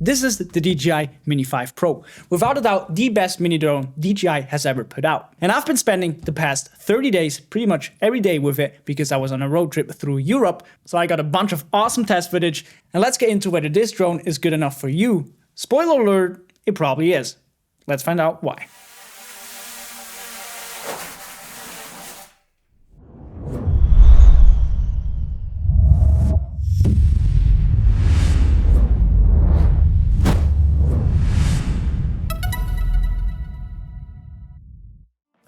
This is the DJI Mini 5 Pro, without a doubt the best mini drone DJI has ever put out. And I've been spending the past 30 days pretty much every day with it because I was on a road trip through Europe, so I got a bunch of awesome test footage, and let's get into whether this drone is good enough for you. Spoiler alert, it probably is. Let's find out why.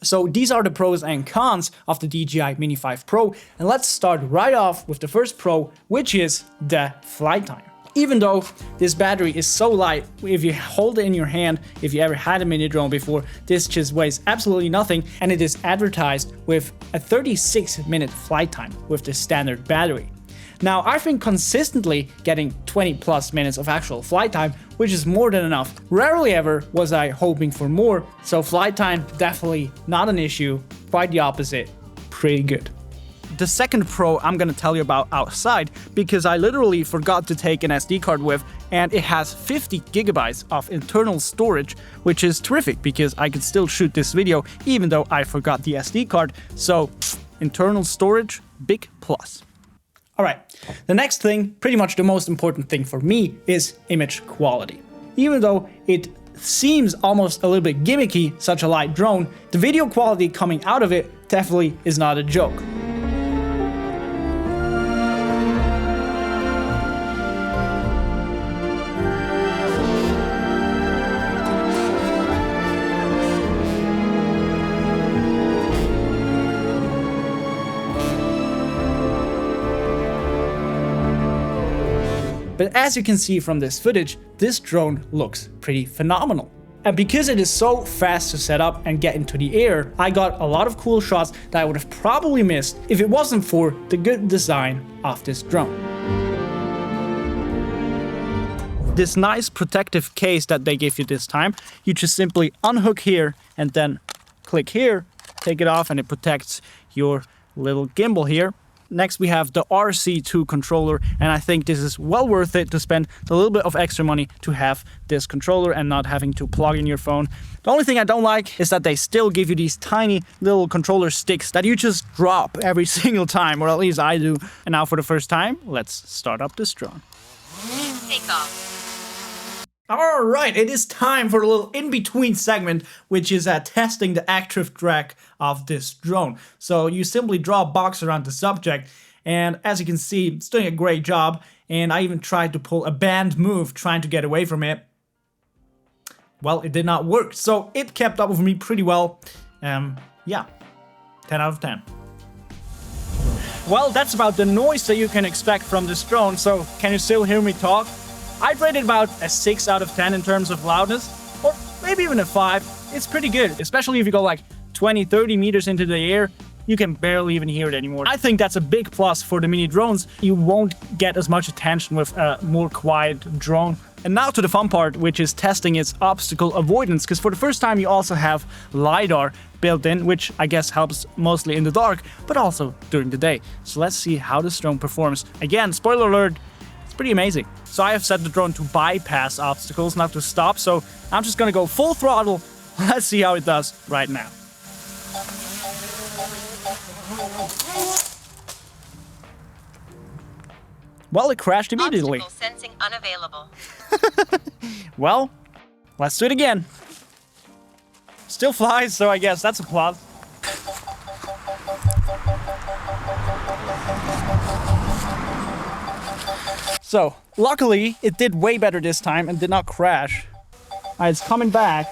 So these are the pros and cons of the DJI Mini 5 Pro, and let's start right off with the first pro, which is the flight time. Even though this battery is so light, if you hold it in your hand, if you ever had a mini drone before, this just weighs absolutely nothing, and it is advertised with a 36-minute flight time with the standard battery. Now, I've been consistently getting 20 plus minutes of actual flight time, which is more than enough. Rarely ever was I hoping for more, so flight time definitely not an issue, quite the opposite, pretty good. The second pro I'm gonna tell you about outside, because I literally forgot to take an SD card with, and it has 50 gigabytes of internal storage, which is terrific because I could still shoot this video even though I forgot the SD card, so internal storage, big plus. Alright, the next thing, pretty much the most important thing for me, is image quality. Even though it seems almost a little bit gimmicky, such a light drone, the video quality coming out of it definitely is not a joke. But as you can see from this footage, this drone looks pretty phenomenal. And because it is so fast to set up and get into the air, I got a lot of cool shots that I would have probably missed if it wasn't for the good design of this drone. This nice protective case that they give you this time, you just simply unhook here and then click here, take it off, and it protects your little gimbal here. Next we have the RC2 controller, and I think this is well worth it to spend a little bit of extra money to have this controller and not having to plug in your phone. The only thing I don't like is that they still give you these tiny little controller sticks that you just drop every single time, or at least I do. And now for the first time, let's start up this drone. Take off. Alright, it is time for a little in-between segment, which is testing the active track of this drone. So you simply draw a box around the subject, and as you can see, it's doing a great job, and I even tried to pull a band move trying to get away from it. Well, it did not work, so it kept up with me pretty well. Yeah, 10 out of 10. Well, that's about the noise that you can expect from this drone, so can you still hear me talk? I'd rate it about a 6 out of 10 in terms of loudness, or maybe even a 5. It's pretty good, especially if you go like 20-30 meters into the air, you can barely even hear it anymore. I think that's a big plus for the mini drones. You won't get as much attention with a more quiet drone. And now to the fun part, which is testing its obstacle avoidance, because for the first time you also have LiDAR built in, which I guess helps mostly in the dark, but also during the day. So let's see how this drone performs. Again, spoiler alert, it's pretty amazing. So I have set the drone to bypass obstacles, not to stop, so I'm just gonna go full throttle. Let's see how it does right now. Well, it crashed immediately. Obstacle sensing unavailable. Well, let's do it again. Still flies, so I guess that's a plus. So, luckily, it did way better this time and did not crash. It's coming back.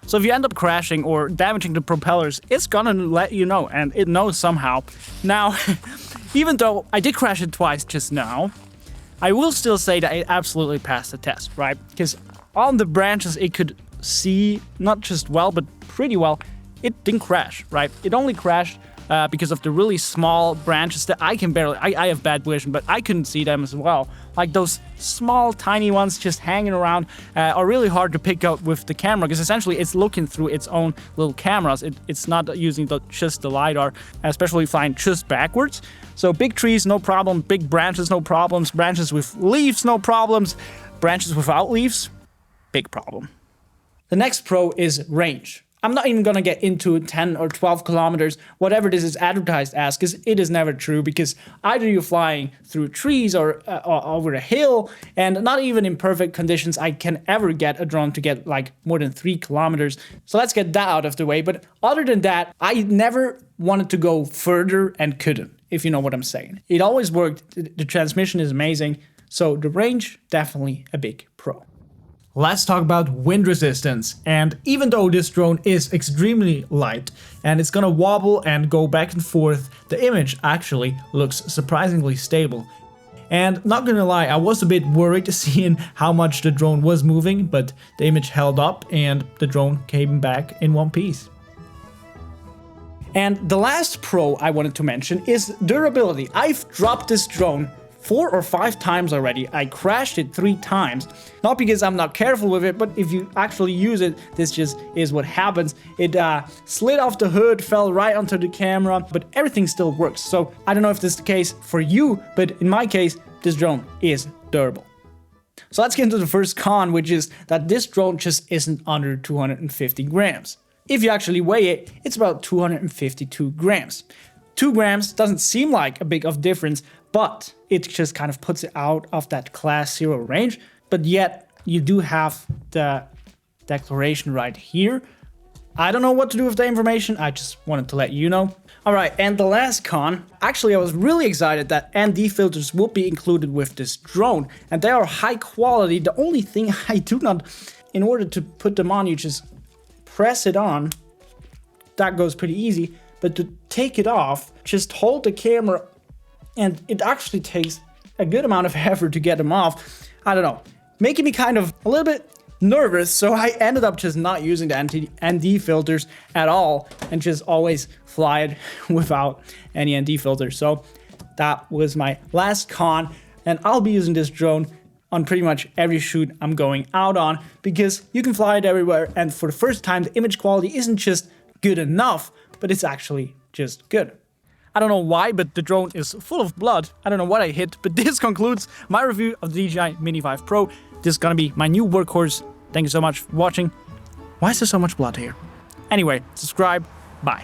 So if you end up crashing or damaging the propellers, it's gonna let you know, and it knows somehow. Now, even though I did crash it twice just now, I will still say that it absolutely passed the test, right? Because on the branches it could see, not just well, but pretty well, it didn't crash, right? It only crashed because of the really small branches that I can barely. I have bad vision, but I couldn't see them as well. Like those small, tiny ones just hanging around are really hard to pick up with the camera because essentially it's looking through its own little cameras. It's not using just the LiDAR, especially flying just backwards. So big trees, no problem. Big branches, no problems. Branches with leaves, no problems. Branches without leaves, big problem. The next pro is range. I'm not even gonna get into 10 or 12 kilometers, whatever this is advertised as, because it is never true, because either you're flying through trees or over a hill, and not even in perfect conditions I can ever get a drone to get like more than 3 kilometers. So let's get that out of the way. But other than that, I never wanted to go further and couldn't, if you know what I'm saying. It always worked, the transmission is amazing, so the range, definitely a big pro. Let's talk about wind resistance. And even though this drone is extremely light and it's gonna wobble and go back and forth, the image actually looks surprisingly stable. And not gonna lie, I was a bit worried seeing how much the drone was moving, but the image held up and the drone came back in one piece. And the last pro I wanted to mention is durability. I've dropped this drone 4 or 5 times already. I crashed it 3 times. Not because I'm not careful with it, but if you actually use it, this just is what happens. It slid off the hood, fell right onto the camera, but everything still works. So I don't know if this is the case for you, but in my case, this drone is durable. So let's get into the first con, which is that this drone just isn't under 250 grams. If you actually weigh it, it's about 252 grams. 2 grams doesn't seem like a big of difference, but it just kind of puts it out of that class 0 range. But yet you do have the declaration right here. I don't know what to do with the information. I just wanted to let you know. All right, and the last con. Actually, I was really excited that ND filters would be included with this drone, and they are high quality. The only thing I do not, in order to put them on, you just press it on. That goes pretty easy. But to take it off, just hold the camera, and it actually takes a good amount of effort to get them off. I don't know, making me kind of a little bit nervous, so I ended up just not using the ND filters at all and just always fly it without any ND filters. So that was my last con, and I'll be using this drone on pretty much every shoot I'm going out on because you can fly it everywhere, and for the first time the image quality isn't just good enough, but it's actually just good. I don't know why, but the drone is full of blood. I don't know what I hit, but this concludes my review of the Dji Mini 5 Pro. This is gonna be my new workhorse. Thank you so much for watching. Why is there so much blood here? Anyway, subscribe. Bye.